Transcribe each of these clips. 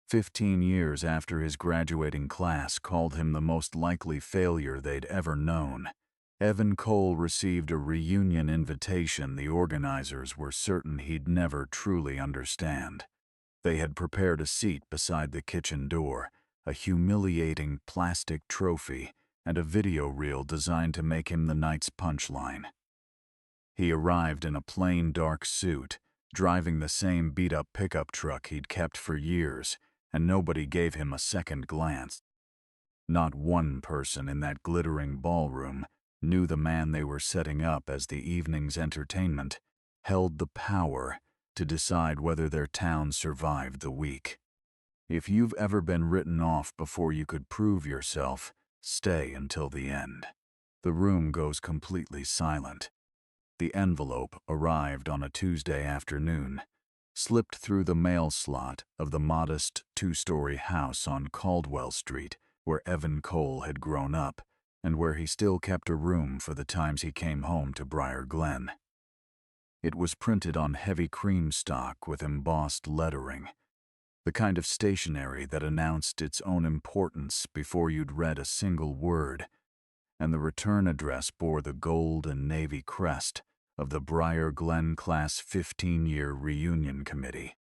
15 years after his graduating class called him the most likely failure they'd ever known, Evan Cole received a reunion invitation the organizers were certain he'd never truly understand. They had prepared a seat beside the kitchen door, a humiliating plastic trophy, and a video reel designed to make him the night's punchline. He arrived in a plain dark suit, driving the same beat-up pickup truck he'd kept for years, and nobody gave him a second glance. Not one person in that glittering ballroom knew the man they were setting up as the evening's entertainment held the power to decide whether their town survived the week. If you've ever been written off before you could prove yourself, stay until the end. The room goes completely silent. The envelope arrived on a Tuesday afternoon, slipped through the mail slot of the modest two-story house on Caldwell Street where Evan Cole had grown up and where he still kept a room for the times he came home to Briar Glen. It was printed on heavy cream stock with embossed lettering, the kind of stationery that announced its own importance before you'd read a single word, and the return address bore the gold and navy crest of the Briar Glen Class 15-year Reunion Committee.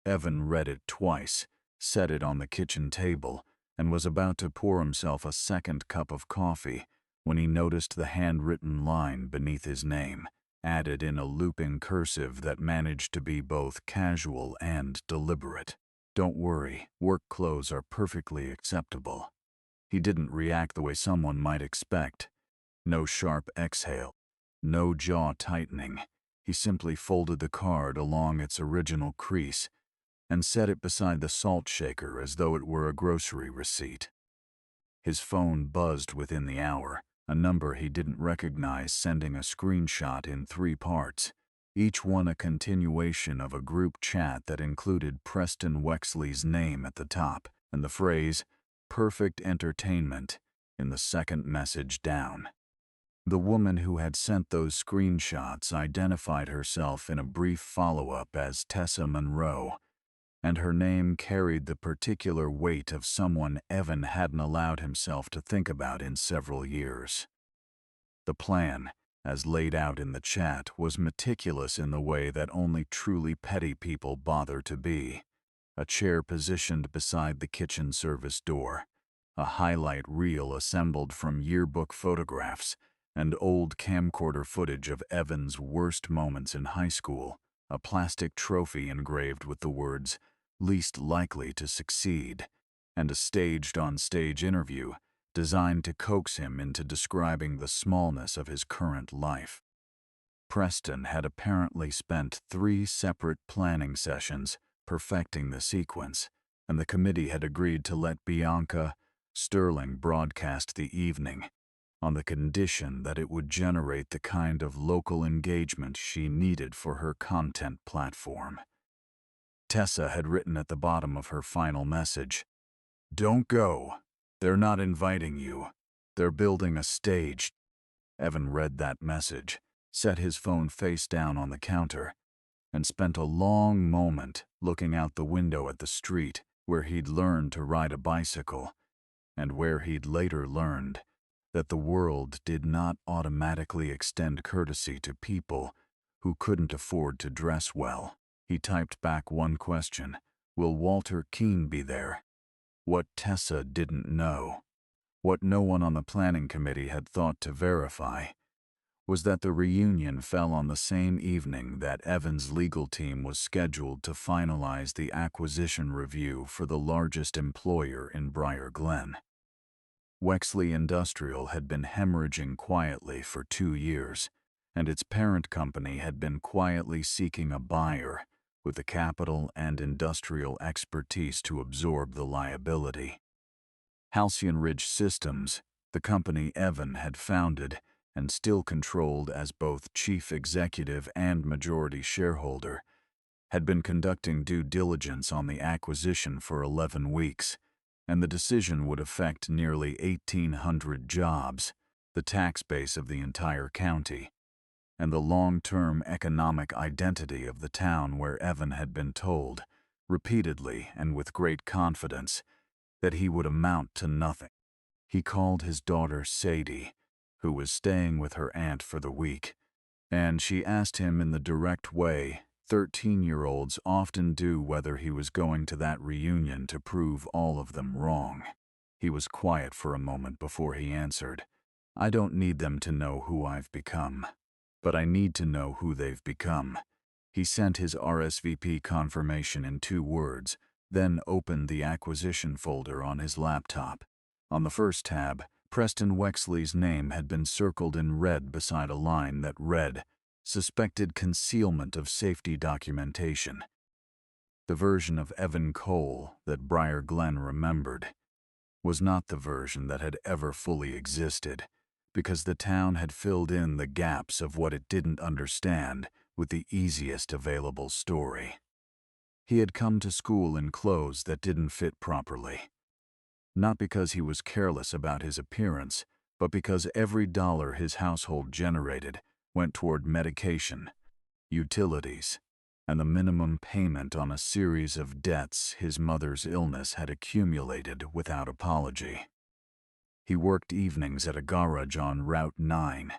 Evan read it twice, set it on the kitchen table, and was about to pour himself a second cup of coffee when he noticed the handwritten line beneath his name, added in a looping cursive that managed to be both casual and deliberate. "Don't worry, work clothes are perfectly acceptable." He didn't react the way someone might expect. No sharp exhale, no jaw tightening. He simply folded the card along its original crease and set it beside the salt shaker as though it were a grocery receipt. His phone buzzed within the hour, a number he didn't recognize sending a screenshot in 3 parts, each one a continuation of a group chat that included Preston Wexley's name at the top and the phrase, "perfect entertainment," in the second message down. The woman who had sent those screenshots identified herself in a brief follow-up as Tessa Monroe, and her name carried the particular weight of someone Evan hadn't allowed himself to think about in several years. The plan, as laid out in the chat, was meticulous in the way that only truly petty people bother to be. A chair positioned beside the kitchen service door, a highlight reel assembled from yearbook photographs and old camcorder footage of Evan's worst moments in high school, a plastic trophy engraved with the words, "least likely to succeed," and a staged on-stage interview designed to coax him into describing the smallness of his current life. Preston had apparently spent 3 separate planning sessions perfecting the sequence, and the committee had agreed to let Bianca Sterling broadcast the evening, on the condition that it would generate the kind of local engagement she needed for her content platform. Tessa had written at the bottom of her final message, "Don't go. They're not inviting you. They're building a stage." Evan read that message, set his phone face down on the counter, and spent a long moment looking out the window at the street where he'd learned to ride a bicycle, and where he'd later learned that the world did not automatically extend courtesy to people who couldn't afford to dress well. He typed back one question: will Walter Keene be there? What Tessa didn't know, what no one on the planning committee had thought to verify, was that the reunion fell on the same evening that Evan's legal team was scheduled to finalize the acquisition review for the largest employer in Briar Glen. Wexley Industrial had been hemorrhaging quietly for 2 years, and its parent company had been quietly seeking a buyer with the capital and industrial expertise to absorb the liability. Halcyon Ridge Systems, the company Evan had founded and still controlled as both chief executive and majority shareholder, had been conducting due diligence on the acquisition for 11 weeks, and the decision would affect nearly 1,800 jobs, the tax base of the entire county, and the long-term economic identity of the town where Evan had been told repeatedly and with great confidence, that he would amount to nothing. He called his daughter Sadie, who was staying with her aunt for the week, and she asked him in the direct way 13-year-olds often do whether he was going to that reunion to prove all of them wrong. He was quiet for a moment before he answered, "I don't need them to know who I've become, but I need to know who they've become." He sent his RSVP confirmation in 2 words, then opened the acquisition folder on his laptop. On the first tab, Preston Wexley's name had been circled in red beside a line that read, "Suspected concealment of safety documentation." The version of Evan Cole that Briar Glen remembered was not the version that had ever fully existed, because the town had filled in the gaps of what it didn't understand with the easiest available story. He had come to school in clothes that didn't fit properly. Not because he was careless about his appearance, but because every dollar his household generated went toward medication, utilities, and the minimum payment on a series of debts his mother's illness had accumulated without apology. He worked evenings at a garage on Route 9,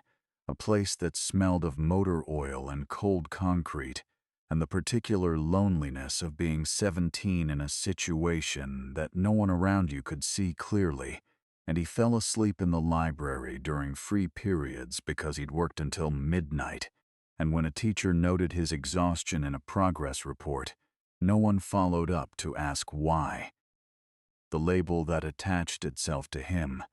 a place that smelled of motor oil and cold concrete, and the particular loneliness of being 17 in a situation that no one around you could see clearly, and he fell asleep in the library during free periods because he'd worked until midnight, and when a teacher noted his exhaustion in a progress report, no one followed up to ask why. The label that attached itself to him,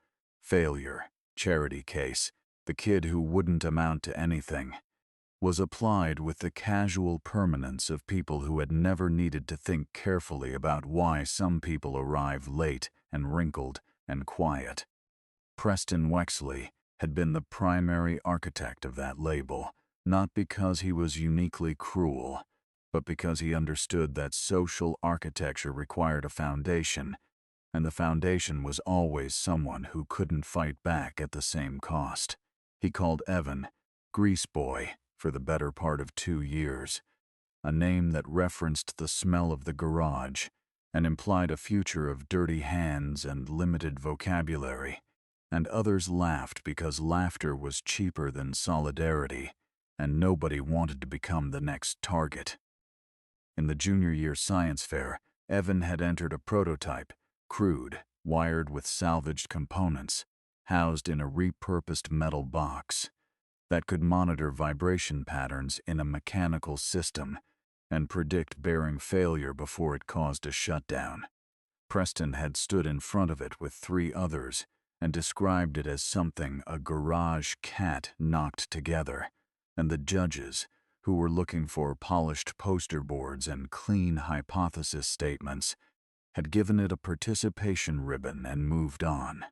failure, charity case, the kid who wouldn't amount to anything, was applied with the casual permanence of people who had never needed to think carefully about why some people arrive late and wrinkled and quiet. Preston Wexley had been the primary architect of that label, not because he was uniquely cruel, but because he understood that social architecture required a foundation, and the foundation was always someone who couldn't fight back at the same cost. He called Evan Grease Boy for the better part of 2 years, a name that referenced the smell of the garage and implied a future of dirty hands and limited vocabulary, and others laughed because laughter was cheaper than solidarity, and nobody wanted to become the next target. In the junior year science fair, Evan had entered a prototype, crude, wired with salvaged components, housed in a repurposed metal box that could monitor vibration patterns in a mechanical system and predict bearing failure before it caused a shutdown. Preston had stood in front of it with 3 others and described it as something a garage cat knocked together, and the judges, who were looking for polished poster boards and clean hypothesis statements, had given it a participation ribbon and moved on.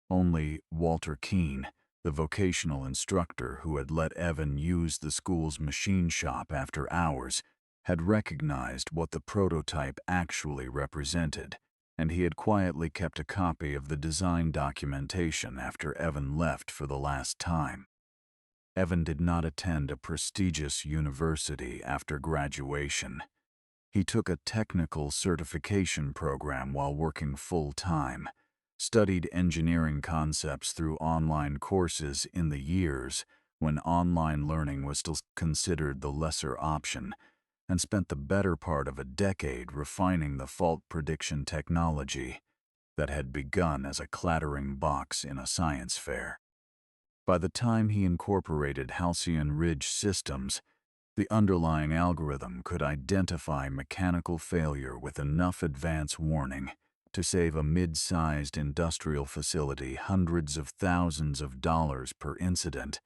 Only Walter Keene, the vocational instructor who had let Evan use the school's machine shop after hours, had recognized what the prototype actually represented, and he had quietly kept a copy of the design documentation after Evan left for the last time. Evan did not attend a prestigious university after graduation. He took a technical certification program while working full-time, studied engineering concepts through online courses in the years when online learning was still considered the lesser option, and spent the better part of a decade refining the fault prediction technology that had begun as a clattering box in a science fair. By the time he incorporated Halcyon Ridge systems, the underlying algorithm could identify mechanical failure with enough advance warning to save a mid-sized industrial facility hundreds of thousands of dollars per incident,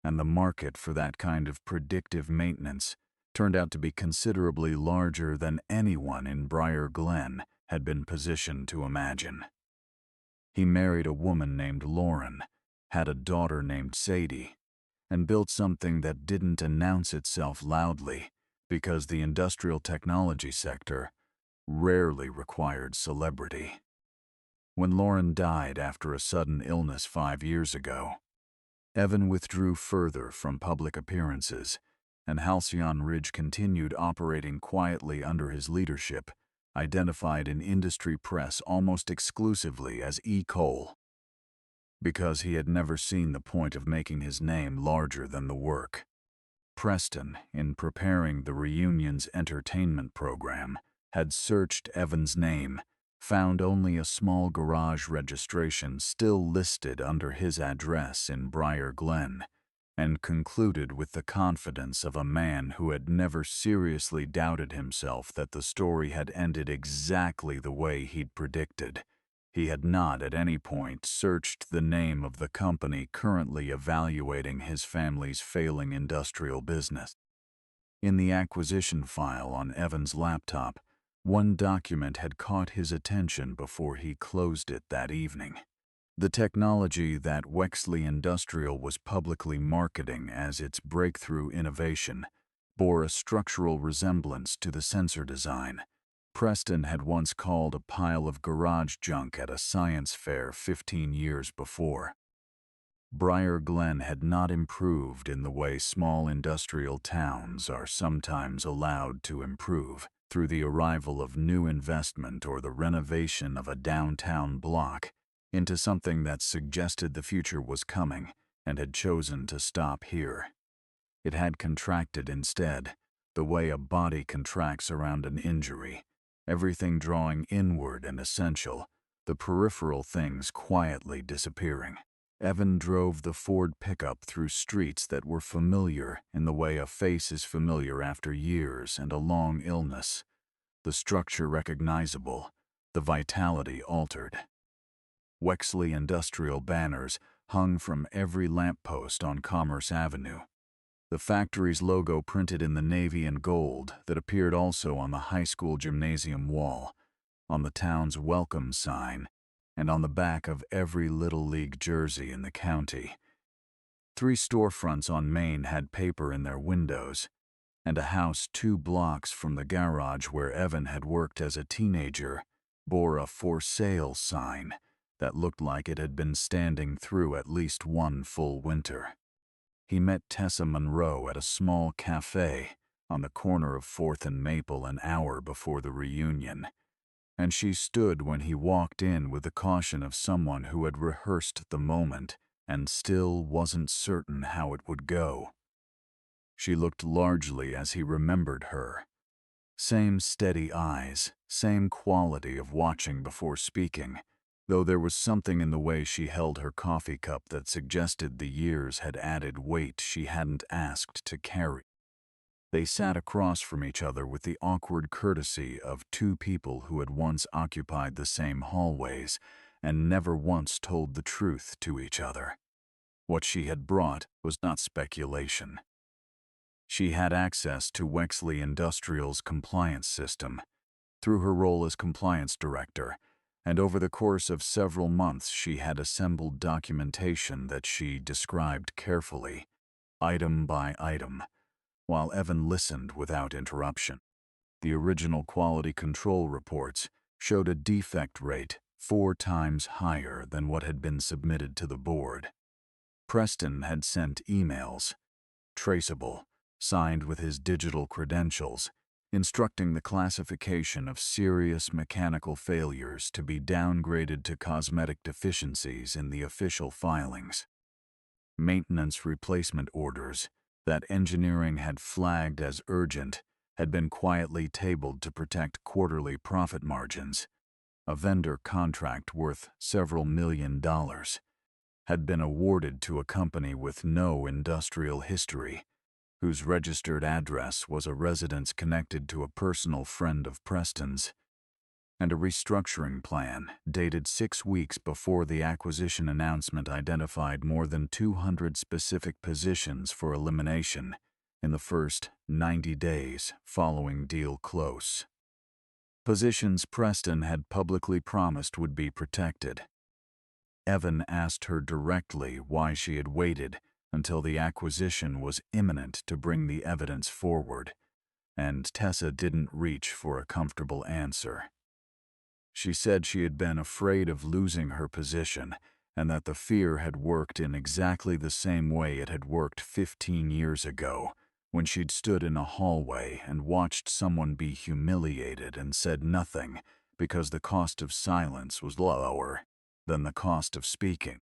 and the market for that kind of predictive maintenance turned out to be considerably larger than anyone in Briar Glen had been positioned to imagine. He married a woman named Lauren, had a daughter named Sadie, and built something that didn't announce itself loudly because the industrial technology sector rarely required celebrity. When Lauren died after a sudden illness 5 years ago, Evan withdrew further from public appearances and Halcyon Ridge continued operating quietly under his leadership, identified in industry press almost exclusively as E. Cole. Because he had never seen the point of making his name larger than the work. Preston, in preparing the reunion's entertainment program, had searched Evan's name, found only a small garage registration still listed under his address in Briar Glen, and concluded with the confidence of a man who had never seriously doubted himself that the story had ended exactly the way he'd predicted. He had not at any point searched the name of the company currently evaluating his family's failing industrial business. In the acquisition file on Evan's laptop, one document had caught his attention before he closed it that evening. The technology that Wexley Industrial was publicly marketing as its breakthrough innovation bore a structural resemblance to the sensor design Preston had once called a pile of garage junk at a science fair 15 years before. Briar Glen had not improved in the way small industrial towns are sometimes allowed to improve, through the arrival of new investment or the renovation of a downtown block, into something that suggested the future was coming and had chosen to stop here. It had contracted instead, the way a body contracts around an injury, everything drawing inward and essential, the peripheral things quietly disappearing. Evan drove the Ford pickup through streets that were familiar in the way a face is familiar after years and a long illness, the structure recognizable, the vitality altered. Wexley Industrial banners hung from every lamppost on Commerce Avenue. The factory's logo printed in the navy and gold that appeared also on the high school gymnasium wall, on the town's welcome sign, and on the back of every Little League jersey in the county. 3 storefronts on Main had paper in their windows, and a house 2 blocks from the garage where Evan had worked as a teenager bore a for sale sign that looked like it had been standing through at least one full winter. He met Tessa Monroe at a small cafe on the corner of 4th and Maple an hour before the reunion, and she stood when he walked in with the caution of someone who had rehearsed the moment and still wasn't certain how it would go. She looked largely as he remembered her. Same steady eyes, same quality of watching before speaking, though there was something in the way she held her coffee cup that suggested the years had added weight she hadn't asked to carry. They sat across from each other with the awkward courtesy of 2 people who had once occupied the same hallways and never once told the truth to each other. What she had brought was not speculation. She had access to Wexley Industrial's compliance system through her role as compliance director, and over the course of several months she had assembled documentation that she described carefully, item by item, while Evan listened without interruption. The original quality control reports showed a defect rate 4 times higher than what had been submitted to the board. Preston had sent emails, traceable, signed with his digital credentials, instructing the classification of serious mechanical failures to be downgraded to cosmetic deficiencies in the official filings. Maintenance replacement orders that engineering had flagged as urgent had been quietly tabled to protect quarterly profit margins. A vendor contract worth several $1 million had been awarded to a company with no industrial history, whose registered address was a residence connected to a personal friend of Preston's, and a restructuring plan dated 6 weeks before the acquisition announcement identified more than 200 specific positions for elimination in the first 90 days following deal close. Positions Preston had publicly promised would be protected. Evan asked her directly why she had waited until the acquisition was imminent to bring the evidence forward, and Tessa didn't reach for a comfortable answer. She said she had been afraid of losing her position and that the fear had worked in exactly the same way it had worked 15 years ago, when she'd stood in a hallway and watched someone be humiliated and said nothing because the cost of silence was lower than the cost of speaking.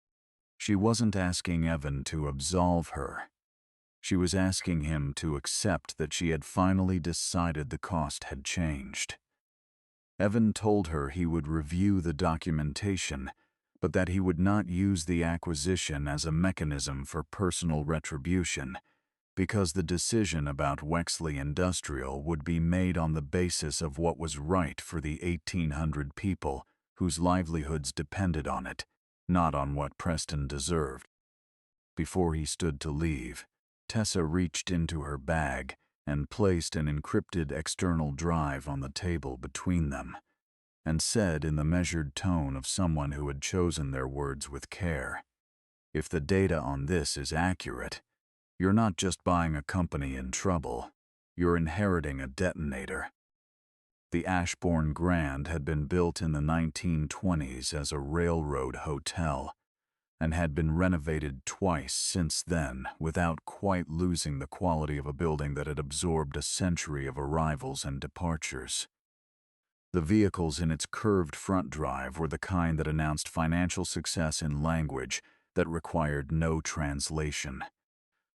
She wasn't asking Evan to absolve her. She was asking him to accept that she had finally decided the cost had changed. Evan told her he would review the documentation, but that he would not use the acquisition as a mechanism for personal retribution, because the decision about Wexley Industrial would be made on the basis of what was right for the 1,800 people whose livelihoods depended on it, not on what Preston deserved. Before he stood to leave, Tessa reached into her bag and placed an encrypted external drive on the table between them, and said in the measured tone of someone who had chosen their words with care, "If the data on this is accurate, you're not just buying a company in trouble, you're inheriting a detonator." The Ashbourne Grand had been built in the 1920s as a railroad hotel, and had been renovated twice since then without quite losing the quality of a building that had absorbed a century of arrivals and departures. The vehicles in its curved front drive were the kind that announced financial success in language that required no translation.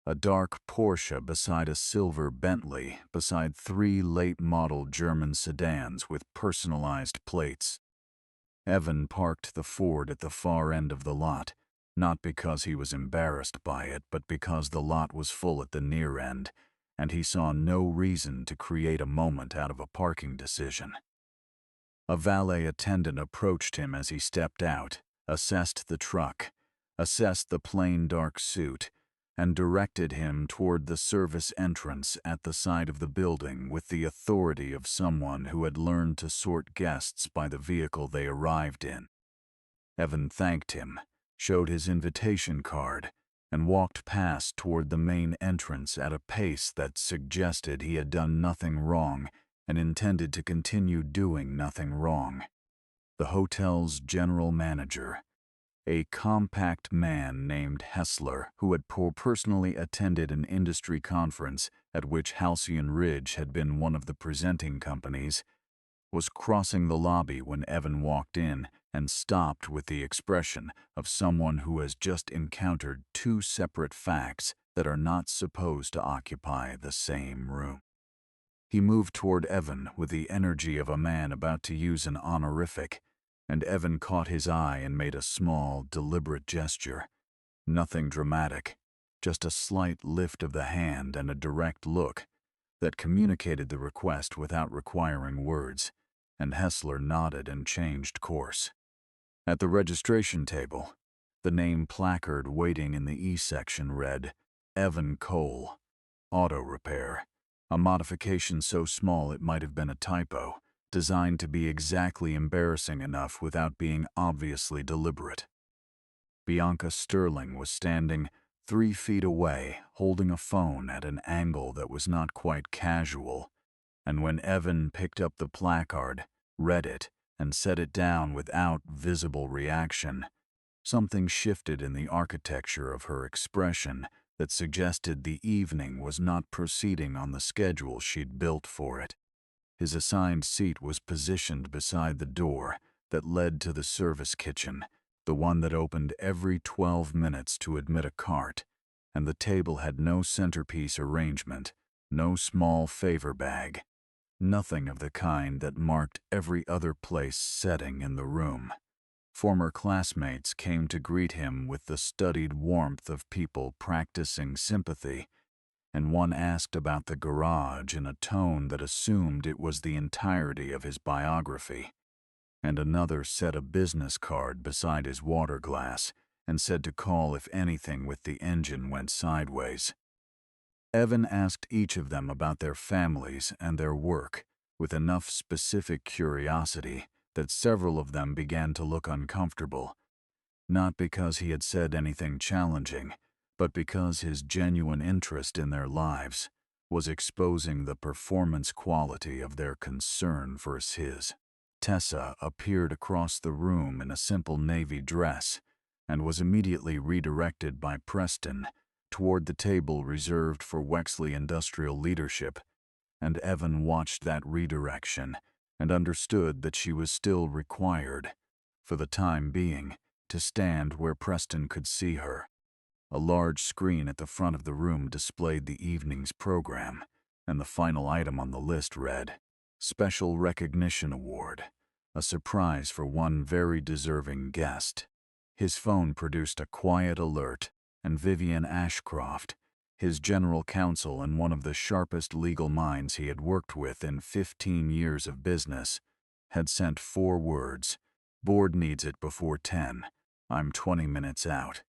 A dark Porsche beside a silver Bentley beside 3 late-model German sedans with personalized plates. Evan parked the Ford at the far end of the lot, not because he was embarrassed by it, but because the lot was full at the near end, and he saw no reason to create a moment out of a parking decision. A valet attendant approached him as he stepped out, assessed the truck, assessed the plain dark suit, and directed him toward the service entrance at the side of the building with the authority of someone who had learned to sort guests by the vehicle they arrived in. Evan thanked him, showed his invitation card, and walked past toward the main entrance at a pace that suggested he had done nothing wrong and intended to continue doing nothing wrong. The hotel's general manager, a compact man named Hessler, who had personally attended an industry conference at which Halcyon Ridge had been one of the presenting companies, was crossing the lobby when Evan walked in and stopped with the expression of someone who has just encountered 2 separate facts that are not supposed to occupy the same room. He moved toward Evan with the energy of a man about to use an honorific, and Evan caught his eye and made a small, deliberate gesture. Nothing dramatic, just a slight lift of the hand and a direct look that communicated the request without requiring words, and Hessler nodded and changed course. At the registration table, the name placard waiting in the E section read, "Evan Cole, Auto Repair," a modification so small it might have been a typo, designed to be exactly embarrassing enough without being obviously deliberate. Bianca Sterling was standing 3 feet away, holding a phone at an angle that was not quite casual, and when Evan picked up the placard, read it, and set it down without visible reaction, something shifted in the architecture of her expression that suggested the evening was not proceeding on the schedule she'd built for it. His assigned seat was positioned beside the door that led to the service kitchen, the one that opened every 12 minutes to admit a cart, and the table had no centerpiece arrangement, no small favor bag, nothing of the kind that marked every other place setting in the room. Former classmates came to greet him with the studied warmth of people practicing sympathy, and one asked about the garage in a tone that assumed it was the entirety of his biography, and another set a business card beside his water glass and said to call if anything with the engine went sideways. Evan asked each of them about their families and their work with enough specific curiosity that several of them began to look uncomfortable, not because he had said anything challenging, but because his genuine interest in their lives was exposing the performance quality of their concern versus his. Tessa appeared across the room in a simple navy dress and was immediately redirected by Preston toward the table reserved for Wexley Industrial leadership, and Evan watched that redirection and understood that she was still required, for the time being, to stand where Preston could see her. A large screen at the front of the room displayed the evening's program, and the final item on the list read, Special Recognition Award, a surprise for one very deserving guest. His phone produced a quiet alert, and Vivian Ashcroft, his general counsel and one of the sharpest legal minds he had worked with in 15 years of business, had sent 4 words, Board needs it before 10. I'm 20 minutes out.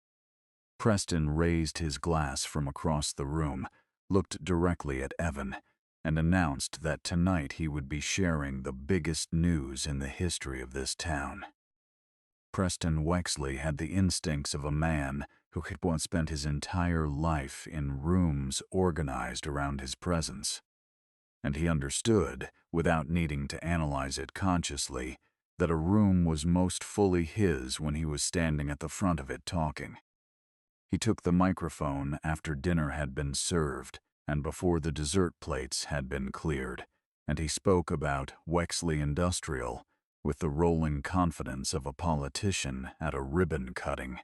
Preston raised his glass from across the room, looked directly at Evan, and announced that tonight he would be sharing the biggest news in the history of this town. Preston Wexley had the instincts of a man who had once spent his entire life in rooms organized around his presence. And he understood, without needing to analyze it consciously, that a room was most fully his when he was standing at the front of it talking. He took the microphone after dinner had been served and before the dessert plates had been cleared, and he spoke about Wexley Industrial with the rolling confidence of a politician at a ribbon cutting,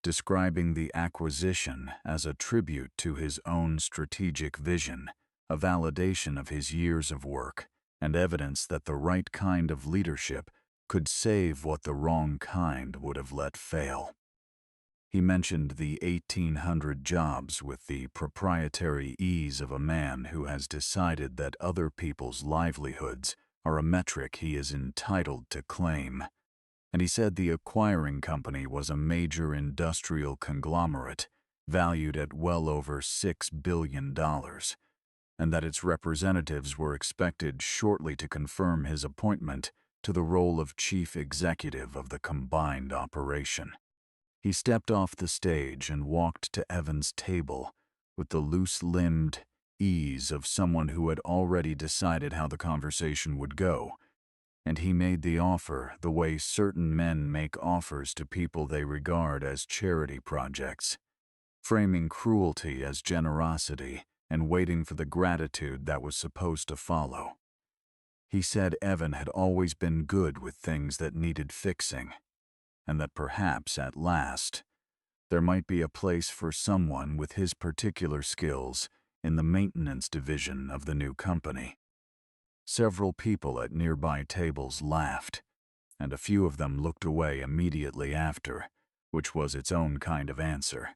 describing the acquisition as a tribute to his own strategic vision, a validation of his years of work, and evidence that the right kind of leadership could save what the wrong kind would have let fail. He mentioned the 1,800 jobs with the proprietary ease of a man who has decided that other people's livelihoods are a metric he is entitled to claim. And he said the acquiring company was a major industrial conglomerate valued at well over $6 billion, and that its representatives were expected shortly to confirm his appointment to the role of chief executive of the combined operation. He stepped off the stage and walked to Evan's table with the loose-limbed ease of someone who had already decided how the conversation would go, and he made the offer the way certain men make offers to people they regard as charity projects, framing cruelty as generosity and waiting for the gratitude that was supposed to follow. He said Evan had always been good with things that needed fixing, and that perhaps, at last, there might be a place for someone with his particular skills in the maintenance division of the new company. Several people at nearby tables laughed, and a few of them looked away immediately after, which was its own kind of answer.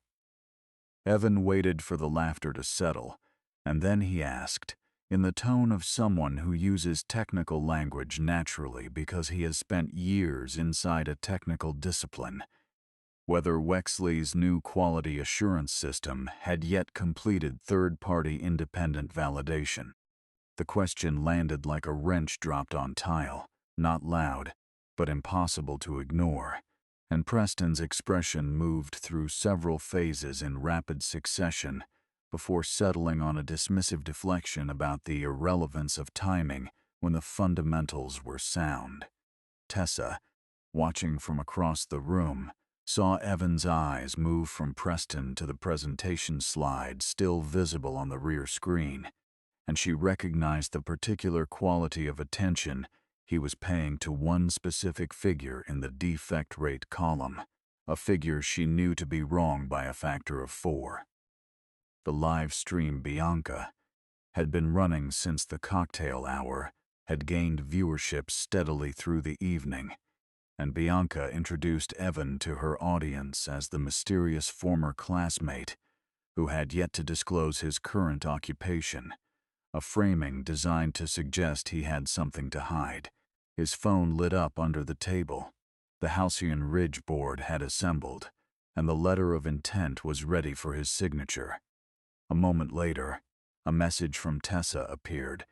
Evan waited for the laughter to settle, and then he asked, in the tone of someone who uses technical language naturally because he has spent years inside a technical discipline, whether Wexley's new quality assurance system had yet completed third-party independent validation. The question landed like a wrench dropped on tile, not loud, but impossible to ignore, and Preston's expression moved through several phases in rapid succession before settling on a dismissive deflection about the irrelevance of timing when the fundamentals were sound. Tessa, watching from across the room, saw Evan's eyes move from Preston to the presentation slide still visible on the rear screen, and she recognized the particular quality of attention he was paying to one specific figure in the defect rate column, a figure she knew to be wrong by a factor of 4. The live stream Bianca had been running since the cocktail hour, had gained viewership steadily through the evening, and Bianca introduced Evan to her audience as the mysterious former classmate who had yet to disclose his current occupation, a framing designed to suggest he had something to hide. His phone lit up under the table. The Halcyon Ridge board had assembled, and the letter of intent was ready for his signature. A moment later, a message from Tessa appeared,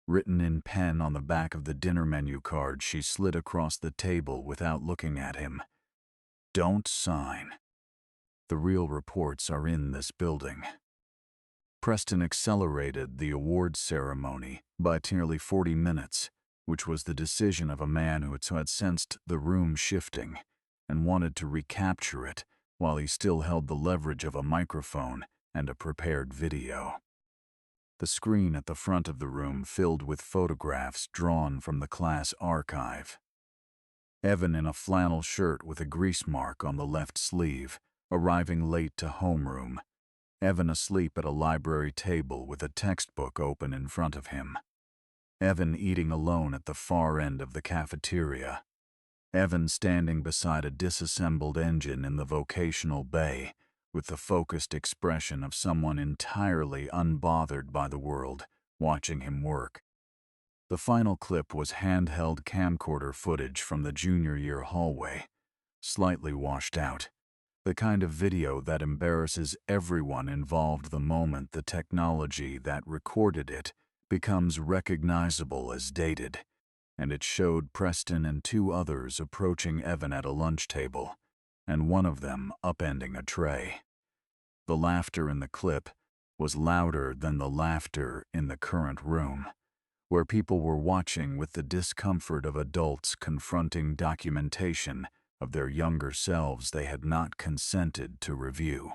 written in pen on the back of the dinner menu card she slid across the table without looking at him. Don't sign. The real reports are in this building. Preston accelerated the awards ceremony by nearly 40 minutes, which was the decision of a man who had sensed the room shifting and wanted to recapture it while he still held the leverage of a microphone and a prepared video. The screen at the front of the room filled with photographs drawn from the class archive. Evan in a flannel shirt with a grease mark on the left sleeve, arriving late to homeroom. Evan asleep at a library table with a textbook open in front of him. Evan eating alone at the far end of the cafeteria. Evan standing beside a disassembled engine in the vocational bay, with the focused expression of someone entirely unbothered by the world, watching him work. The final clip was handheld camcorder footage from the junior year hallway, slightly washed out. The kind of video that embarrasses everyone involved the moment the technology that recorded it becomes recognizable as dated, and it showed Preston and two others approaching Evan at a lunch table, and one of them upending a tray. The laughter in the clip was louder than the laughter in the current room, where people were watching with the discomfort of adults confronting documentation of their younger selves they had not consented to review.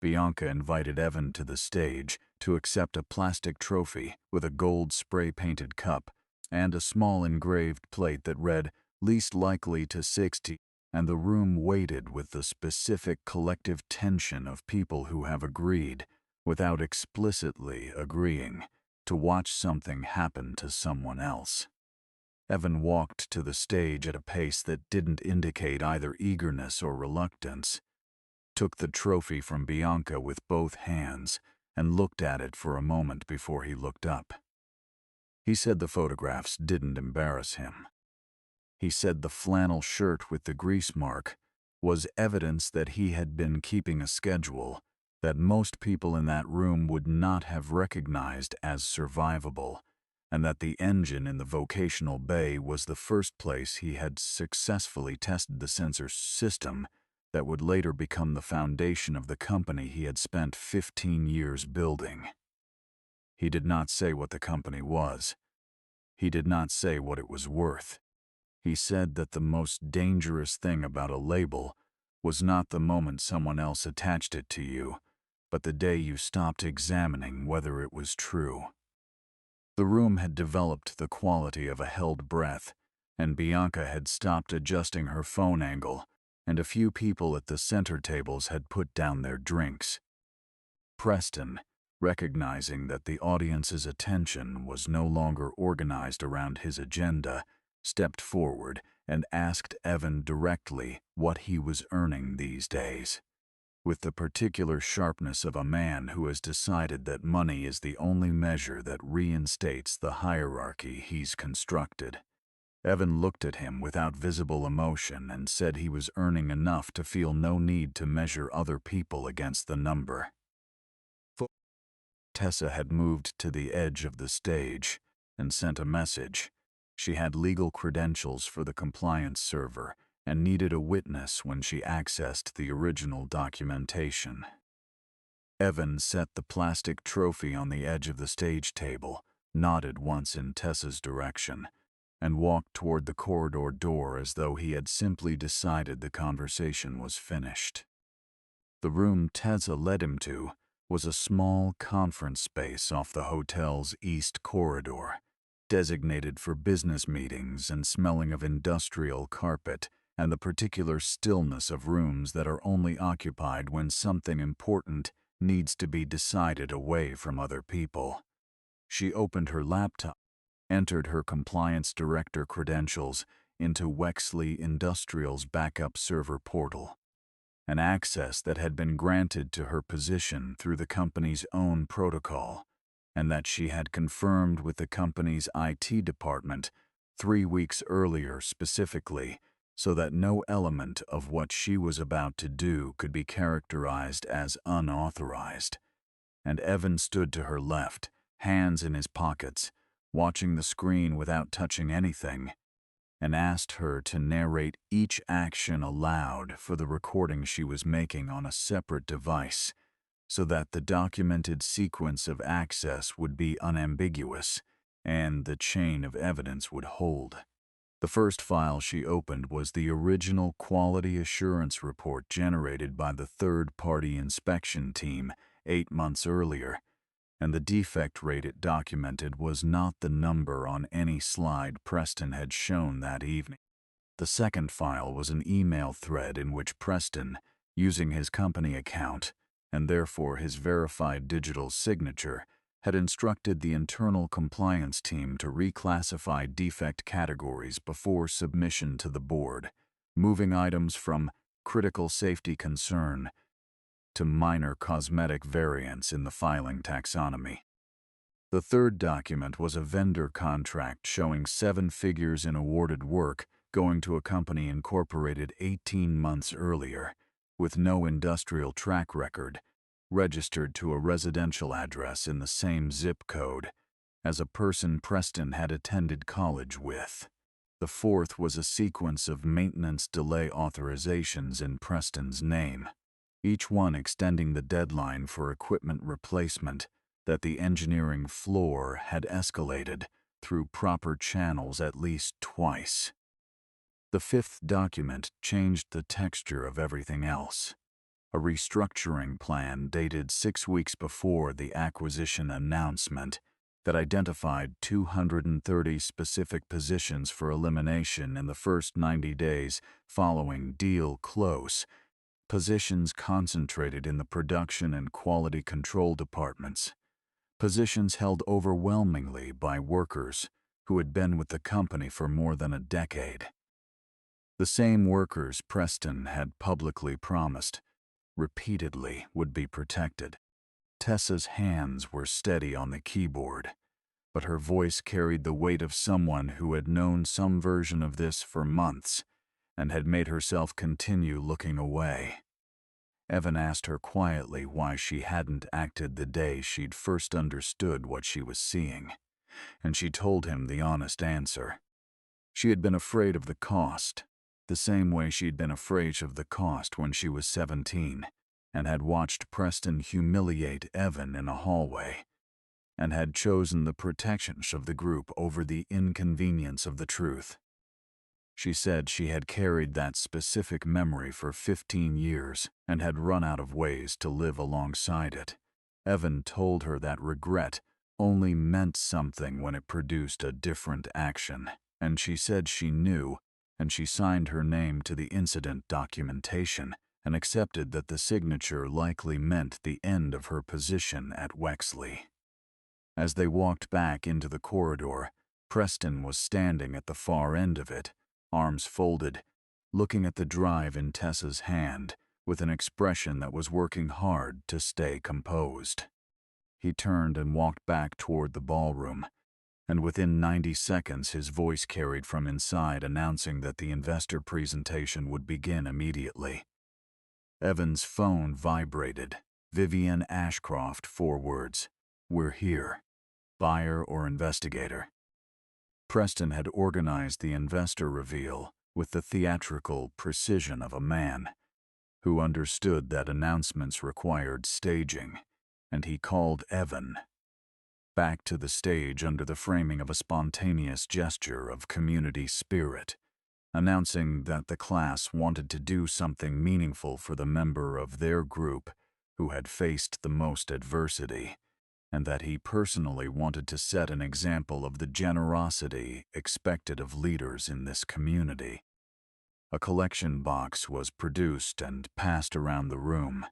Bianca invited Evan to the stage to accept a plastic trophy with a gold spray-painted cup and a small engraved plate that read, "Least likely to 60, and the room waited with the specific collective tension of people who have agreed, without explicitly agreeing, to watch something happen to someone else. Evan walked to the stage at a pace that didn't indicate either eagerness or reluctance, took the trophy from Bianca with both hands, and looked at it for a moment before he looked up. He said the photographs didn't embarrass him. He said the flannel shirt with the grease mark was evidence that he had been keeping a schedule that most people in that room would not have recognized as survivable, and that the engine in the vocational bay was the first place he had successfully tested the sensor system that would later become the foundation of the company he had spent 15 years building. He did not say what the company was. He did not say what it was worth. He said that the most dangerous thing about a label was not the moment someone else attached it to you, but the day you stopped examining whether it was true. The room had developed the quality of a held breath, and Bianca had stopped adjusting her phone angle, and a few people at the center tables had put down their drinks. Preston, recognizing that the audience's attention was no longer organized around his agenda, stepped forward and asked Evan directly what he was earning these days. With the particular sharpness of a man who has decided that money is the only measure that reinstates the hierarchy he's constructed. Evan looked at him without visible emotion and said he was earning enough to feel no need to measure other people against the number. Tessa had moved to the edge of the stage and sent a message. She had legal credentials for the compliance server and needed a witness when she accessed the original documentation. Evan set the plastic trophy on the edge of the stage table, nodded once in Tessa's direction, and walked toward the corridor door as though he had simply decided the conversation was finished. The room Tessa led him to was a small conference space off the hotel's east corridor, designated for business meetings and smelling of industrial carpet and the particular stillness of rooms that are only occupied when something important needs to be decided away from other people. She opened her laptop, entered her compliance director credentials into Wexley Industrial's backup server portal, an access that had been granted to her position through the company's own protocol, and that she had confirmed with the company's IT department 3 weeks earlier specifically, so that no element of what she was about to do could be characterized as unauthorized. And Evan stood to her left, hands in his pockets, watching the screen without touching anything, and asked her to narrate each action aloud for the recording she was making on a separate device, so that the documented sequence of access would be unambiguous and the chain of evidence would hold. The first file she opened was the original quality assurance report generated by the third-party inspection team 8 months earlier, and the defect rate it documented was not the number on any slide Preston had shown that evening. The second file was an email thread in which Preston, using his company account, and therefore his verified digital signature, had instructed the internal compliance team to reclassify defect categories before submission to the board, moving items from critical safety concern to minor cosmetic variants in the filing taxonomy. The third document was a vendor contract showing 7 figures in awarded work going to a company incorporated 18 months earlier, with no industrial track record, registered to a residential address in the same zip code as a person Preston had attended college with. The fourth was a sequence of maintenance delay authorizations in Preston's name, each one extending the deadline for equipment replacement that the engineering floor had escalated through proper channels at least twice. The fifth document changed the texture of everything else. A restructuring plan dated 6 weeks before the acquisition announcement that identified 230 specific positions for elimination in the first 90 days following deal close, positions concentrated in the production and quality control departments, positions held overwhelmingly by workers who had been with the company for more than a decade. The same workers Preston had publicly promised repeatedly would be protected. Tessa's hands were steady on the keyboard, but her voice carried the weight of someone who had known some version of this for months and had made herself continue looking away. Evan asked her quietly why she hadn't acted the day she'd first understood what she was seeing, and she told him the honest answer. She had been afraid of the cost, the same way she'd been afraid of the cost when she was 17, and had watched Preston humiliate Evan in a hallway, and had chosen the protections of the group over the inconvenience of the truth. She said she had carried that specific memory for 15 years and had run out of ways to live alongside it. Evan told her that regret only meant something when it produced a different action, and she said she knew, and she signed her name to the incident documentation and accepted that the signature likely meant the end of her position at Wexley. As they walked back into the corridor, Preston was standing at the far end of it, arms folded, looking at the drive in Tessa's hand with an expression that was working hard to stay composed. He turned and walked back toward the ballroom, and within 90 seconds his voice carried from inside announcing that the investor presentation would begin immediately. Evan's phone vibrated. Vivian Ashcroft, 4 words. "We're here. Buyer or investigator?" Preston had organized the investor reveal with the theatrical precision of a man who understood that announcements required staging, and he called Evan back to the stage under the framing of a spontaneous gesture of community spirit, announcing that the class wanted to do something meaningful for the member of their group who had faced the most adversity, and that he personally wanted to set an example of the generosity expected of leaders in this community. A collection box was produced and passed around the room,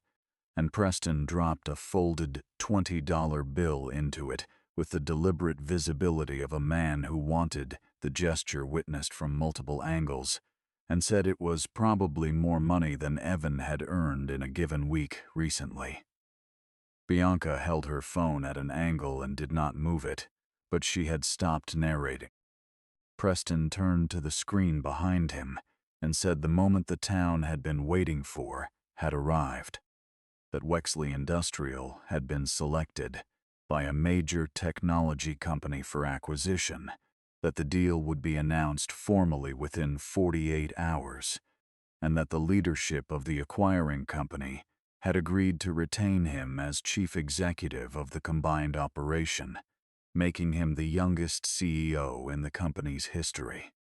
and Preston dropped a folded $20 bill into it with the deliberate visibility of a man who wanted the gesture witnessed from multiple angles, and said it was probably more money than Evan had earned in a given week recently. Bianca held her phone at an angle and did not move it, but she had stopped narrating. Preston turned to the screen behind him and said the moment the town had been waiting for had arrived, that Wexley Industrial had been selected by a major technology company for acquisition, that the deal would be announced formally within 48 hours, and that the leadership of the acquiring company had agreed to retain him as chief executive of the combined operation, making him the youngest CEO in the company's history.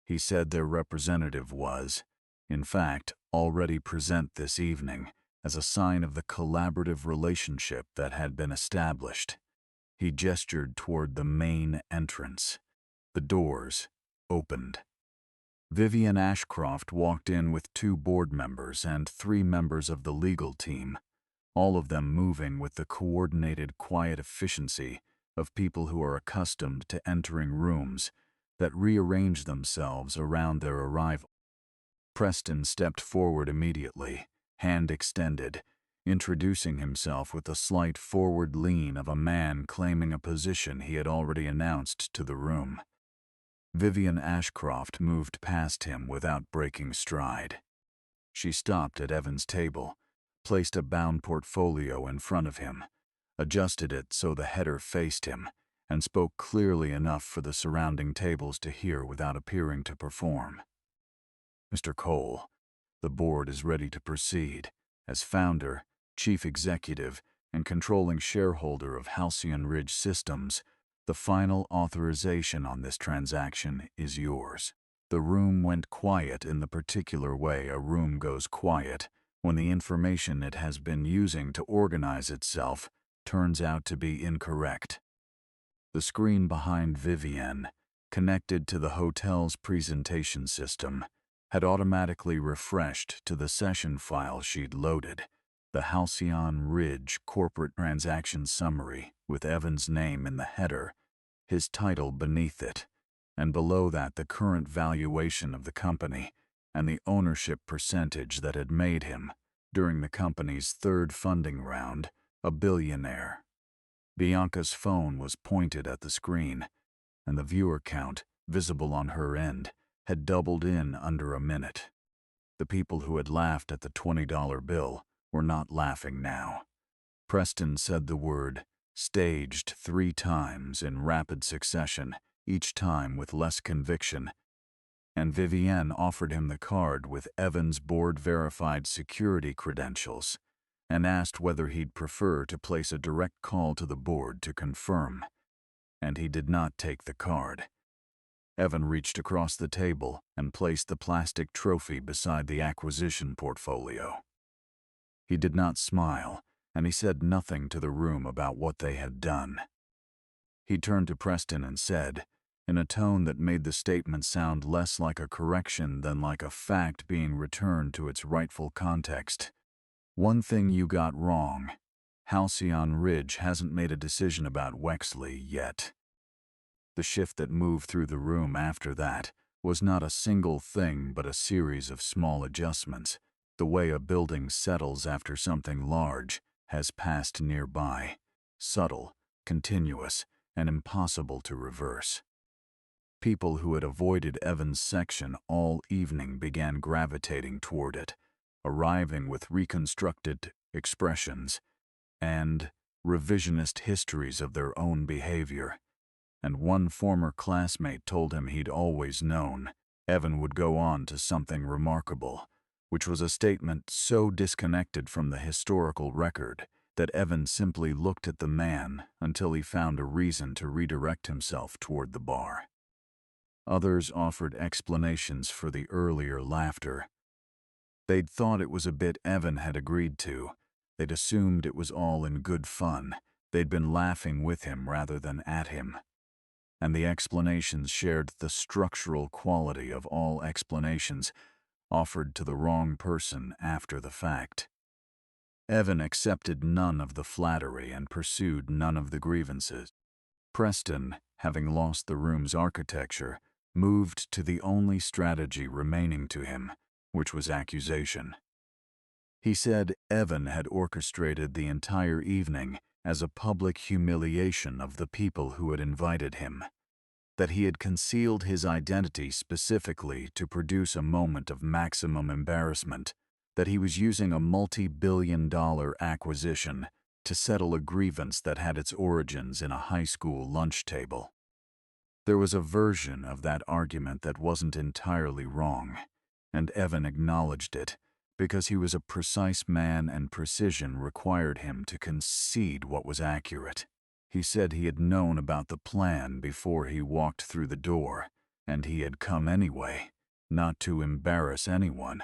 He said their representative was, in fact, already present this evening as a sign of the collaborative relationship that had been established. He gestured toward the main entrance. The doors opened. Vivian Ashcroft walked in with 2 board members and 3 members of the legal team, all of them moving with the coordinated, quiet efficiency of people who are accustomed to entering rooms that rearrange themselves around their arrival. Preston stepped forward immediately, hand extended, introducing himself with the slight forward lean of a man claiming a position he had already announced to the room. Vivian Ashcroft moved past him without breaking stride. She stopped at Evan's table, placed a bound portfolio in front of him, adjusted it so the header faced him, and spoke clearly enough for the surrounding tables to hear without appearing to perform. "Mr. Cole, the board is ready to proceed. As founder, chief executive, and controlling shareholder of Halcyon Ridge Systems, the final authorization on this transaction is yours." The room went quiet in the particular way a room goes quiet when the information it has been using to organize itself turns out to be incorrect. The screen behind Vivian, connected to the hotel's presentation system, had automatically refreshed to the session file she'd loaded, the Halcyon Ridge Corporate Transaction Summary with Evan's name in the header, his title beneath it, and below that the current valuation of the company and the ownership percentage that had made him, during the company's 3rd funding round, a billionaire. Bianca's phone was pointed at the screen, and the viewer count, visible on her end, had doubled in under a minute. The people who had laughed at the $20 bill were not laughing now. Preston said the word "staged" 3 times in rapid succession, each time with less conviction, and Vivienne offered him the card with Evan's board-verified security credentials and asked whether he'd prefer to place a direct call to the board to confirm, and he did not take the card. Evan reached across the table and placed the plastic trophy beside the acquisition portfolio. He did not smile, and he said nothing to the room about what they had done. He turned to Preston and said, in a tone that made the statement sound less like a correction than like a fact being returned to its rightful context, "One thing you got wrong. Halcyon Ridge hasn't made a decision about Wexley yet." The shift that moved through the room after that was not a single thing but a series of small adjustments, the way a building settles after something large has passed nearby, subtle, continuous, and impossible to reverse. People who had avoided Evan's section all evening began gravitating toward it, arriving with reconstructed expressions and revisionist histories of their own behavior, and one former classmate told him he'd always known Evan would go on to something remarkable, which was a statement so disconnected from the historical record that Evan simply looked at the man until he found a reason to redirect himself toward the bar. Others offered explanations for the earlier laughter. They'd thought it was a bit Evan had agreed to. They'd assumed it was all in good fun. They'd been laughing with him rather than at him. And the explanations shared the structural quality of all explanations offered to the wrong person after the fact. Evan accepted none of the flattery and pursued none of the grievances. Preston, having lost the room's architecture, moved to the only strategy remaining to him, which was accusation. He said Evan had orchestrated the entire evening as a public humiliation of the people who had invited him, that he had concealed his identity specifically to produce a moment of maximum embarrassment, that he was using a multi-billion-dollar acquisition to settle a grievance that had its origins in a high school lunch table. There was a version of that argument that wasn't entirely wrong, and Evan acknowledged it, because he was a precise man and precision required him to concede what was accurate. He said he had known about the plan before he walked through the door, and he had come anyway, not to embarrass anyone.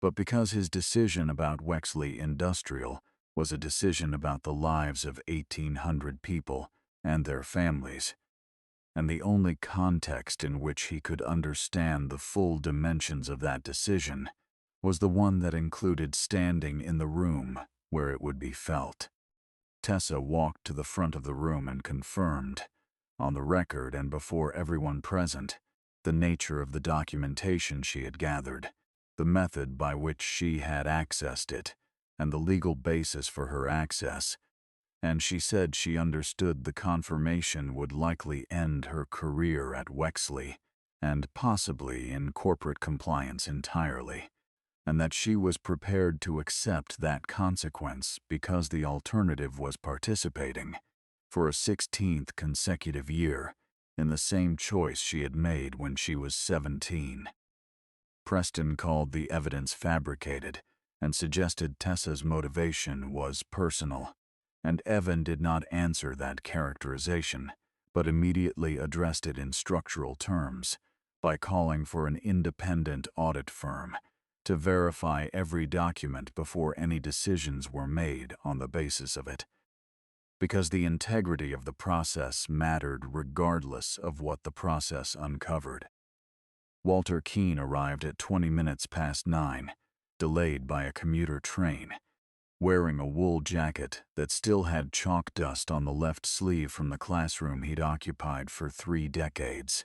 but because his decision about Wexley Industrial was a decision about the lives of 1,800 people and their families, and the only context in which he could understand the full dimensions of that decision was the one that included standing in the room where it would be felt. Tessa walked to the front of the room and confirmed, on the record and before everyone present, the nature of the documentation she had gathered, the method by which she had accessed it, and the legal basis for her access, and she said she understood the confirmation would likely end her career at Wexley, and possibly in corporate compliance entirely, and that she was prepared to accept that consequence because the alternative was participating, for a 16th consecutive year, in the same choice she had made when she was 17. Preston called the evidence fabricated and suggested Tessa's motivation was personal, and Evan did not answer that characterization, but immediately addressed it in structural terms by calling for an independent audit firm to verify every document before any decisions were made on the basis of it, because the integrity of the process mattered regardless of what the process uncovered. Walter Keene arrived at 20 minutes past 9, delayed by a commuter train, wearing a wool jacket that still had chalk dust on the left sleeve from the classroom he'd occupied for 3 decades.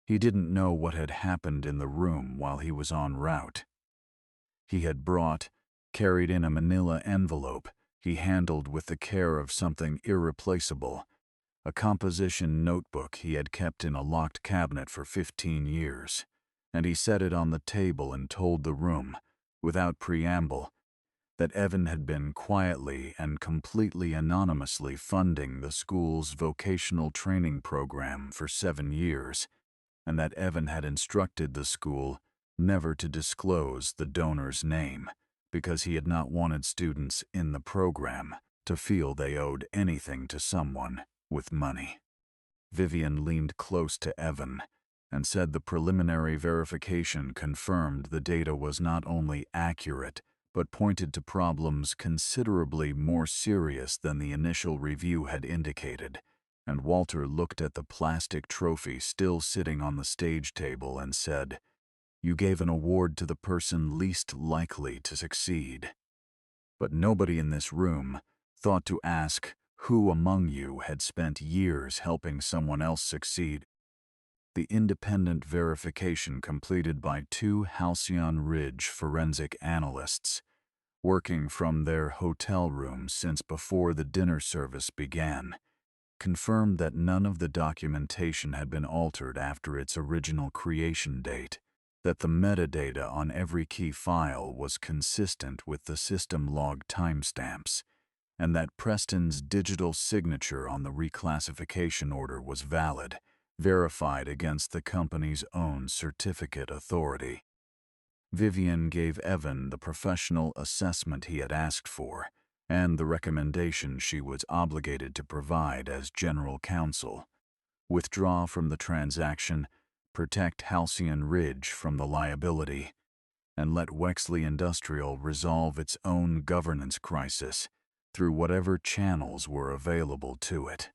He didn't know what had happened in the room while he was en route. He had carried in a manila envelope he handled with the care of something irreplaceable, a composition notebook he had kept in a locked cabinet for 15 years, and he set it on the table and told the room, without preamble, that Evan had been quietly and completely anonymously funding the school's vocational training program for 7 years, and that Evan had instructed the school never to disclose the donor's name because he had not wanted students in the program to feel they owed anything to someone with money. Vivian leaned close to Evan and said the preliminary verification confirmed the data was not only accurate but pointed to problems considerably more serious than the initial review had indicated, and Walter looked at the plastic trophy still sitting on the stage table and said, "You gave an award to the person least likely to succeed." But nobody in this room thought to ask who among you had spent years helping someone else succeed. The independent verification completed by 2 Halcyon Ridge forensic analysts, working from their hotel room since before the dinner service began, confirmed that none of the documentation had been altered after its original creation date, that the metadata on every key file was consistent with the system log timestamps, and that Preston's digital signature on the reclassification order was valid, verified against the company's own certificate authority. Vivian gave Evan the professional assessment he had asked for, and the recommendation she was obligated to provide as general counsel: withdraw from the transaction, protect Halcyon Ridge from the liability, and let Wexley Industrial resolve its own governance crisis through whatever channels were available to it.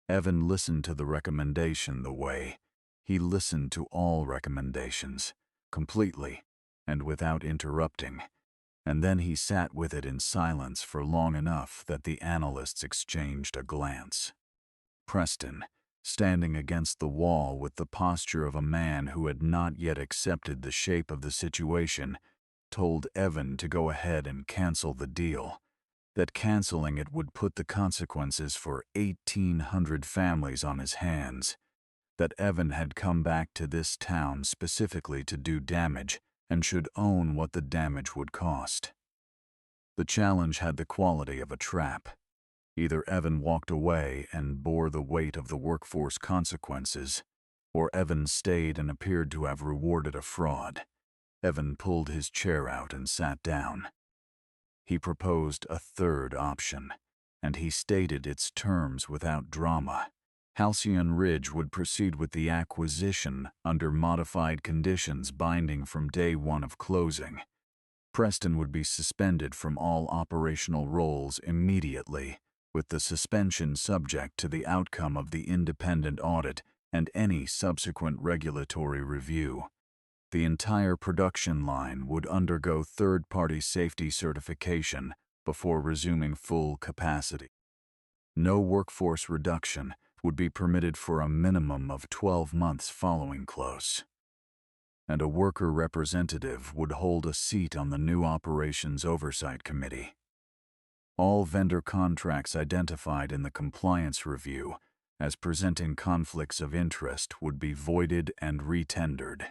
Evan listened to the recommendation the way he listened to all recommendations, completely and without interrupting, and then he sat with it in silence for long enough that the analysts exchanged a glance. Preston, standing against the wall with the posture of a man who had not yet accepted the shape of the situation, told Evan to go ahead and cancel the deal, that canceling it would put the consequences for 1,800 families on his hands, that Evan had come back to this town specifically to do damage and should own what the damage would cost. The challenge had the quality of a trap. Either Evan walked away and bore the weight of the workforce consequences, or Evan stayed and appeared to have rewarded a fraud. Evan pulled his chair out and sat down. He proposed a third option, and he stated its terms without drama. Halcyon Ridge would proceed with the acquisition under modified conditions binding from day 1 of closing, Preston would be suspended from all operational roles immediately, with the suspension subject to the outcome of the independent audit and any subsequent regulatory review. The entire production line would undergo third-party safety certification before resuming full capacity. No workforce reduction would be permitted for a minimum of 12 months following close. And a worker representative would hold a seat on the new Operations Oversight Committee. All vendor contracts identified in the compliance review as presenting conflicts of interest would be voided and retendered.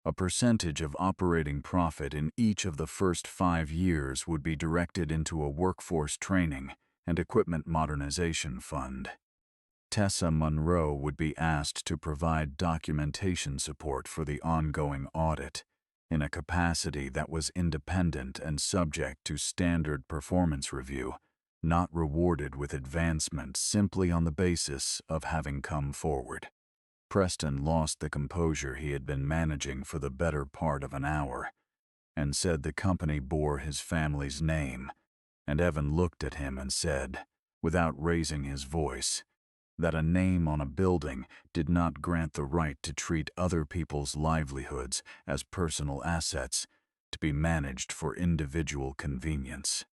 A percentage of operating profit in each of the first 5 years would be directed into a workforce training and equipment modernization fund. Tessa Monroe would be asked to provide documentation support for the ongoing audit in a capacity that was independent and subject to standard performance review, not rewarded with advancement simply on the basis of having come forward. Preston lost the composure he had been managing for the better part of an hour and said the company bore his family's name, and Evan looked at him and said, without raising his voice, that a name on a building did not grant the right to treat other people's livelihoods as personal assets to be managed for individual convenience.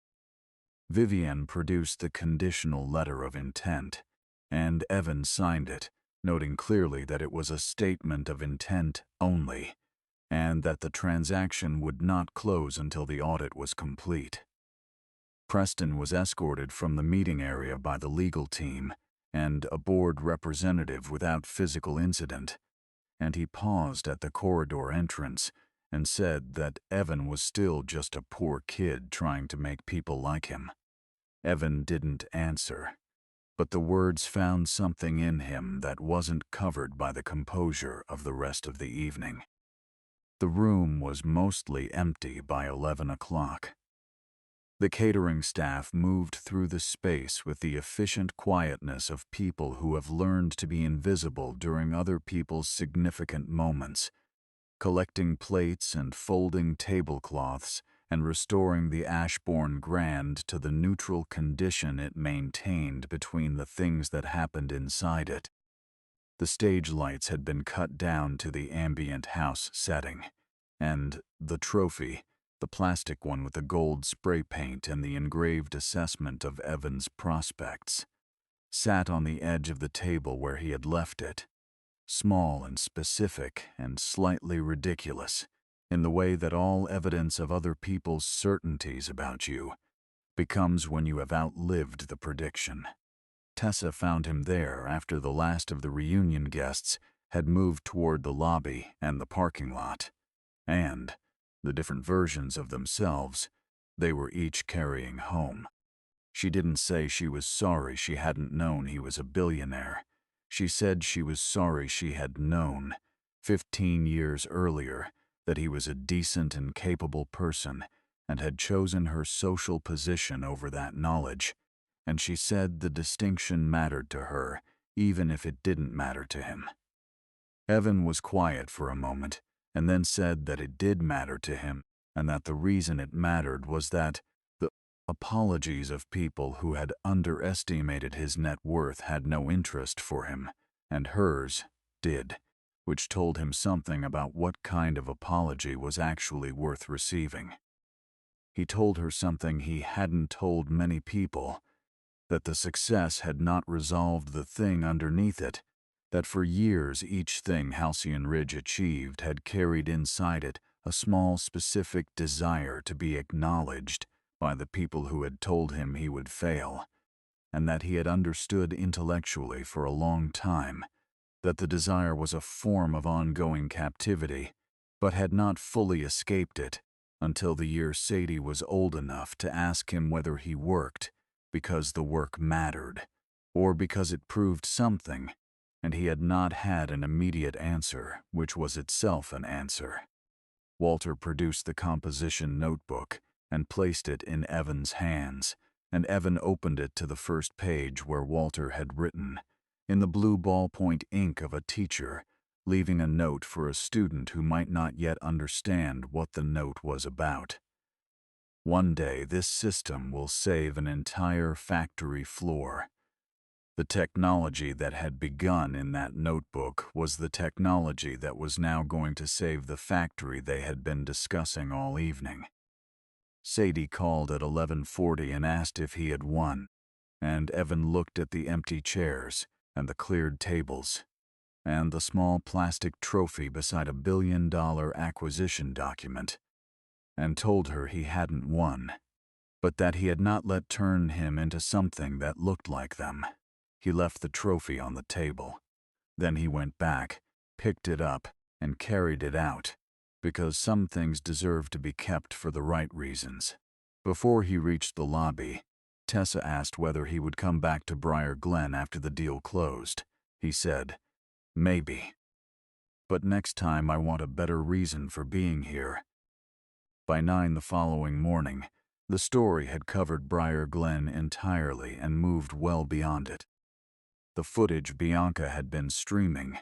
Vivian produced the conditional letter of intent, and Evan signed it, noting clearly that it was a statement of intent only, and that the transaction would not close until the audit was complete. Preston was escorted from the meeting area by the legal team and a board representative without physical incident, and he paused at the corridor entrance and said that Evan was still just a poor kid trying to make people like him. Evan didn't answer, but the words found something in him that wasn't covered by the composure of the rest of the evening. The room was mostly empty by 11 o'clock. The catering staff moved through the space with the efficient quietness of people who have learned to be invisible during other people's significant moments, collecting plates and folding tablecloths and restoring the Ashbourne Grand to the neutral condition it maintained between the things that happened inside it. The stage lights had been cut down to the ambient house setting, and the trophy, the plastic one with the gold spray paint and the engraved assessment of Evan's prospects, sat on the edge of the table where he had left it, small and specific and slightly ridiculous, in the way that all evidence of other people's certainties about you becomes when you have outlived the prediction. Tessa found him there after the last of the reunion guests had moved toward the lobby and the parking lot, and the different versions of themselves they were each carrying home. She didn't say she was sorry she hadn't known he was a billionaire. She said she was sorry she had known, 15 years earlier, that he was a decent and capable person and had chosen her social position over that knowledge, and she said the distinction mattered to her, even if it didn't matter to him. Evan was quiet for a moment, and then said that it did matter to him, and that the reason it mattered was that the apologies of people who had underestimated his net worth had no interest for him, and hers did, which told him something about what kind of apology was actually worth receiving. He told her something he hadn't told many people, that the success had not resolved the thing underneath it, that for years each thing Halcyon Ridge achieved had carried inside it a small specific desire to be acknowledged by the people who had told him he would fail, and that he had understood intellectually for a long time that the desire was a form of ongoing captivity, but had not fully escaped it until the year Sadie was old enough to ask him whether he worked because the work mattered, or because it proved something, and he had not had an immediate answer, which was itself an answer. Walter produced the composition notebook and placed it in Evan's hands, and Evan opened it to the first page where Walter had written, in the blue ballpoint ink of a teacher, leaving a note for a student who might not yet understand what the note was about. One day, this system will save an entire factory floor. The technology that had begun in that notebook was the technology that was now going to save the factory they had been discussing all evening. Sadie called at 11:40 and asked if he had won, and Evan looked at the empty chairs and the cleared tables and the small plastic trophy beside a $1 billion acquisition document, and told her he hadn't won, but that he had not let turn him into something that looked like them. He left the trophy on the table. Then he went back, picked it up, and carried it out, because some things deserve to be kept for the right reasons. Before he reached the lobby, Tessa asked whether he would come back to Briar Glen after the deal closed. He said, "Maybe. But next time I want a better reason for being here." By 9 the following morning, the story had covered Briar Glen entirely and moved well beyond it. The footage Bianca had been streaming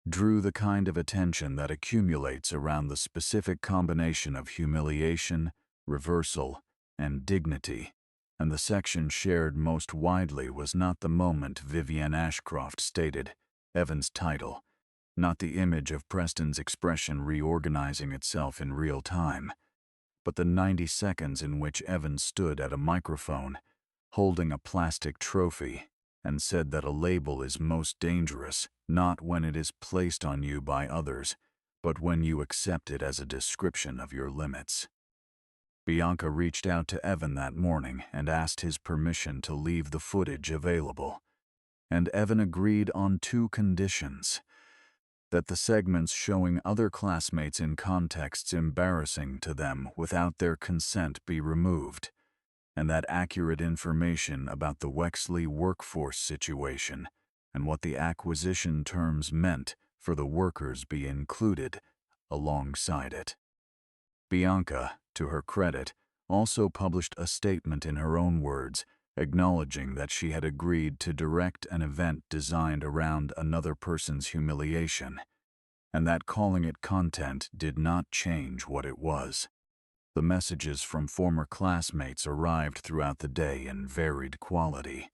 drew the kind of attention that accumulates around the specific combination of humiliation, reversal, and dignity, and the section shared most widely was not the moment Vivienne Ashcroft stated, Evan's title, not the image of Preston's expression reorganizing itself in real time, but the 90 seconds in which Evan stood at a microphone, holding a plastic trophy, and said that a label is most dangerous not when it is placed on you by others, but when you accept it as a description of your limits. Bianca reached out to Evan that morning and asked his permission to leave the footage available, and Evan agreed on 2 conditions: that the segments showing other classmates in contexts embarrassing to them without their consent be removed, and that accurate information about the Wexley workforce situation and what the acquisition terms meant for the workers be included alongside it. Bianca, to her credit, also published a statement in her own words, acknowledging that she had agreed to direct an event designed around another person's humiliation, and that calling it content did not change what it was. The messages from former classmates arrived throughout the day in varied quality.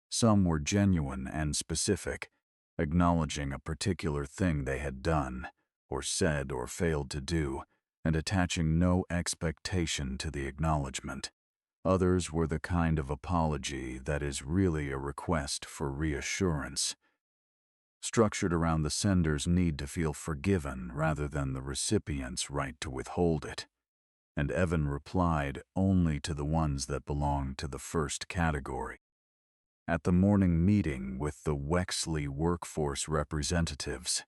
Some were genuine and specific, acknowledging a particular thing they had done, or said or failed to do, and attaching no expectation to the acknowledgement. Others were the kind of apology that is really a request for reassurance, structured around the sender's need to feel forgiven rather than the recipient's right to withhold it. And Evan replied only to the ones that belonged to the first category. At the morning meeting with the Wexley workforce representatives,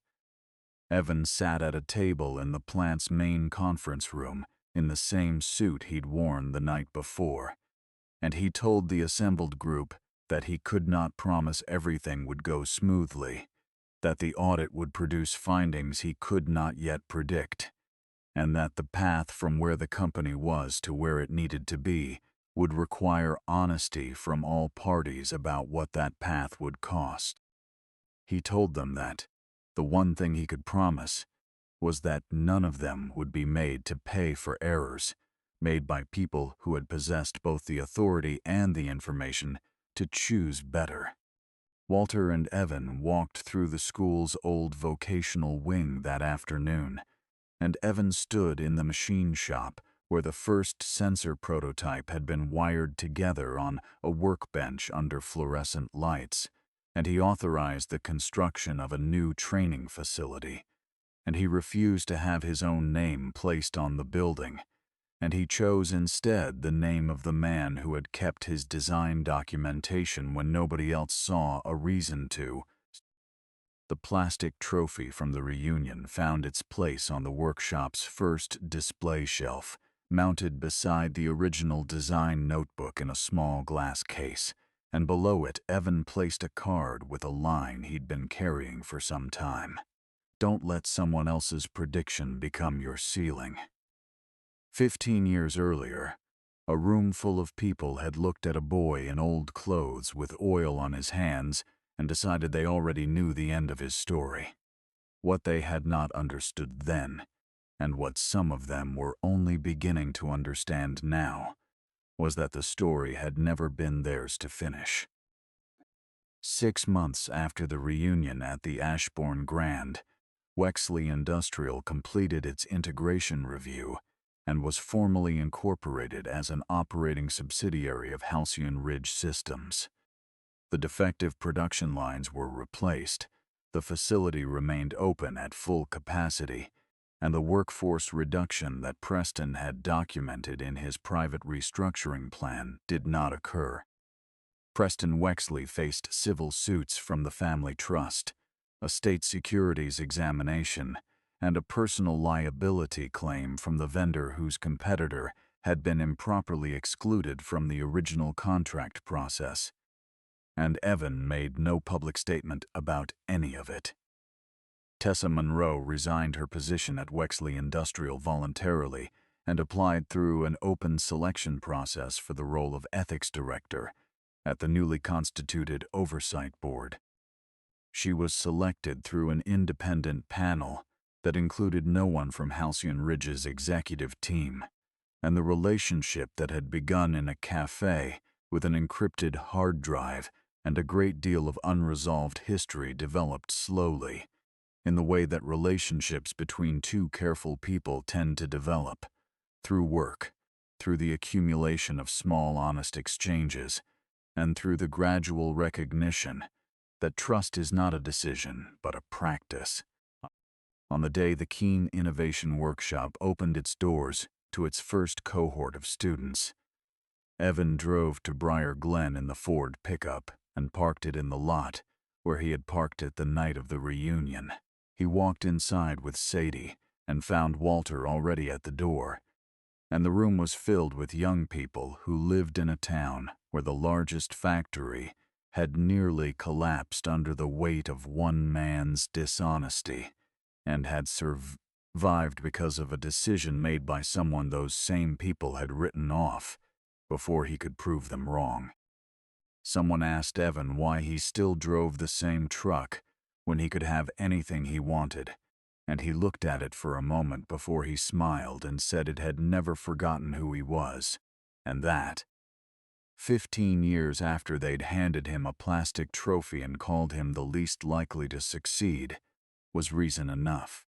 Evan sat at a table in the plant's main conference room in the same suit he'd worn the night before, and he told the assembled group that he could not promise everything would go smoothly, that the audit would produce findings he could not yet predict, and that the path from where the company was to where it needed to be would require honesty from all parties about what that path would cost. He told them that the one thing he could promise was that none of them would be made to pay for errors made by people who had possessed both the authority and the information to choose better. Walter and Evan walked through the school's old vocational wing that afternoon, and Evan stood in the machine shop where the first sensor prototype had been wired together on a workbench under fluorescent lights, and he authorized the construction of a new training facility, and he refused to have his own name placed on the building, and he chose instead the name of the man who had kept his design documentation when nobody else saw a reason to. The plastic trophy from the reunion found its place on the workshop's first display shelf, mounted beside the original design notebook in a small glass case, and below it Evan placed a card with a line he'd been carrying for some time. Don't let someone else's prediction become your ceiling. 15 years earlier, a room full of people had looked at a boy in old clothes with oil on his hands and decided they already knew the end of his story. What they had not understood then, and what some of them were only beginning to understand now, was that the story had never been theirs to finish. 6 months after the reunion at the Ashbourne Grand, Wexley Industrial completed its integration review and was formally incorporated as an operating subsidiary of Halcyon Ridge Systems. The defective production lines were replaced, the facility remained open at full capacity, and the workforce reduction that Preston had documented in his private restructuring plan did not occur. Preston Wexley faced civil suits from the family trust, a state securities examination, and a personal liability claim from the vendor whose competitor had been improperly excluded from the original contract process. And Evan made no public statement about any of it. Tessa Monroe resigned her position at Wexley Industrial voluntarily and applied through an open selection process for the role of ethics director at the newly constituted Oversight Board. She was selected through an independent panel that included no one from Halcyon Ridge's executive team, and the relationship that had begun in a cafe with an encrypted hard drive and a great deal of unresolved history developed slowly, in the way that relationships between two careful people tend to develop, through work, through the accumulation of small honest exchanges, and through the gradual recognition that trust is not a decision but a practice. On the day the Keen Innovation Workshop opened its doors to its first cohort of students, Evan drove to Briar Glen in the Ford pickup and parked it in the lot where he had parked it the night of the reunion. He walked inside with Sadie and found Walter already at the door, and the room was filled with young people who lived in a town where the largest factory had nearly collapsed under the weight of one man's dishonesty and had survived because of a decision made by someone those same people had written off before he could prove them wrong. Someone asked Evan why he still drove the same truck when he could have anything he wanted, and he looked at it for a moment before he smiled and said it had never forgotten who he was, and that, 15 years after they'd handed him a plastic trophy and called him the least likely to succeed, was reason enough.